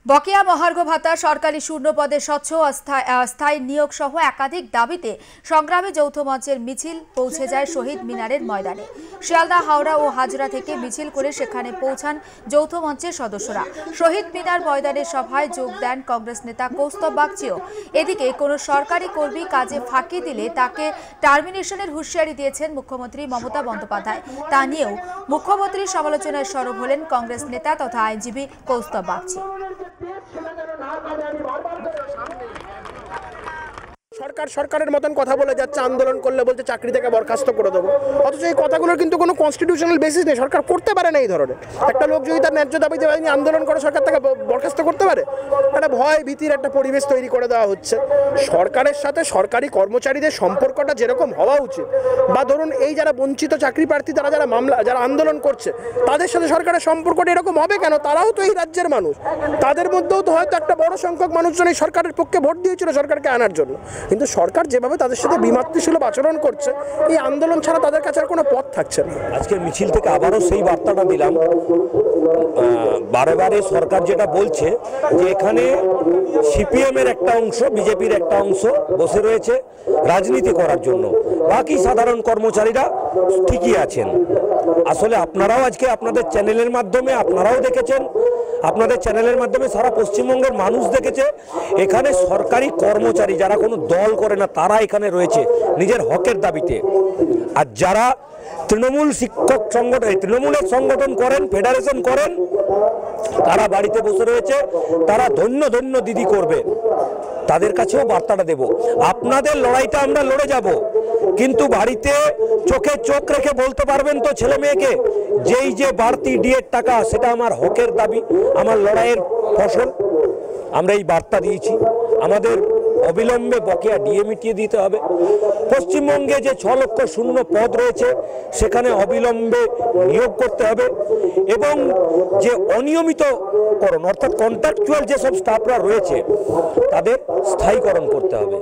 বকেয়া মহার্ঘ ভাতা, সরকারি শূন্য পদে স্বচ্ছ স্থায়ী নিয়োগ সহ একাধিক দাবিতে সংগ্রামী যৌথ মঞ্চের মিছিল পৌঁছে যায় শহীদ মিনারের ময়দানে। শিয়ালদা, হাওড়া ও হাজরা থেকে মিছিল করে সেখানে পৌঁছান যৌথ মঞ্চের সদস্যরা। শহীদ মিনার ময়দানের সভায় যোগ দেন কংগ্রেস নেতা কৌস্তব বাগচিও। এদিকে কোনো সরকারি কর্মী কাজে ফাঁকি দিলে তাকে টার্মিনেশনের হুঁশিয়ারি দিয়েছেন মুখ্যমন্ত্রী মমতা বন্দ্যোপাধ্যায়। তা নিয়েও মুখ্যমন্ত্রীর সমালোচনায় সরব হলেন কংগ্রেস নেতা তথা আইনজীবী কৌস্তব বাগচি। সরকারের মতন কথা বলে যাচ্ছে, আন্দোলন করলে বলছে চাকরি থেকে বরখাস্ত করে দেবো, অথচ এই কথাগুলোর কিন্তু কোনো কনস্টিটিউশনাল বেসিস নেই। সরকার করতে পারে না এই ধরনের। একটা লোক যদি তার ন্যায্য দাবিতে আন্দোলন করে সরকার তাকে বরখাস্ত করতে পারে? একটা ভয় ভীতির একটা পরিবেশ তৈরি করে দেওয়া হচ্ছে। সরকারের সাথে সরকারি কর্মচারীদের সম্পর্কটা যেরকম হওয়া উচিত, বা ধরুন এই যারা বঞ্চিত চাকরি প্রার্থী, তারা যারা আন্দোলন করছে, তাদের সাথে সরকারের সম্পর্কটা এরকম হবে কেন? তারাও তো এই রাজ্যের মানুষ। তাদের মধ্যেও তো হয়তো একটা বড় সংখ্যক মানুষজন এই সরকারের পক্ষে ভোট দিয়েছিল সরকারকে আনার জন্য। কিন্তু সরকার যেভাবে তাদের সাথে বিমাতৃসুলভ আচরণ করছে, এই আন্দোলন ছাড়া তাদের কাছে আর কোনো পথ থাকছে না। আজকের মিছিল থেকে আবারও সেই বার্তাটা দিলাম। বারে বারে সরকার যেটা বলছে যে এখানে সিপিএম এর একটা অংশ, বিজেপির একটা অংশ বসে রয়েছে রাজনীতি করার জন্য, বাকি সাধারণ কর্মচারীরা ঠিকই আছেন। আসলে আপনারাও আজকে আপনাদের চ্যানেলের মাধ্যমে আপনারাও দেখেছেন, আপনাদের চ্যানেলের মাধ্যমে সারা পশ্চিমবঙ্গের মানুষ দেখেছে, এখানে সরকারি কর্মচারী যারা কোনো দল করে না তারা এখানে রয়েছে নিজের হকের দাবিতে। আর যারা তৃণমূল শিক্ষক সংগঠন, তৃণমূলের সংগঠন করেন, ফেডারেশন করেন, তারা বাড়িতে বসে রয়েছে, তারা ধন্য ধন্য দিদি করবে। তাদের কাছেও বার্তাটা দেব, আপনাদের লড়াইটা আমরা লড়ে যাব, কিন্তু বাড়িতে চোখে চোখ রেখে বলতে পারবেন তো ছেলে মেয়েকে যেই যে বাড়তি ডিএর টাকা, সেটা আমার হকের দাবি, আমার লড়াইয়ের ফসল। আমরা এই বার্তা দিয়েছি, আমাদের অবিলম্বে বকেয়া ডিএ মিটিয়ে দিতে হবে। পশ্চিমবঙ্গে যে 6 লক্ষ শূন্য পদ রয়েছে সেখানে অবিলম্বে নিয়োগ করতে হবে, এবং যে অনিয়মিতকরণ অর্থাৎ কন্ট্রাকচুয়াল যেসব স্টাফরা রয়েছে তাদের স্থায়ীকরণ করতে হবে।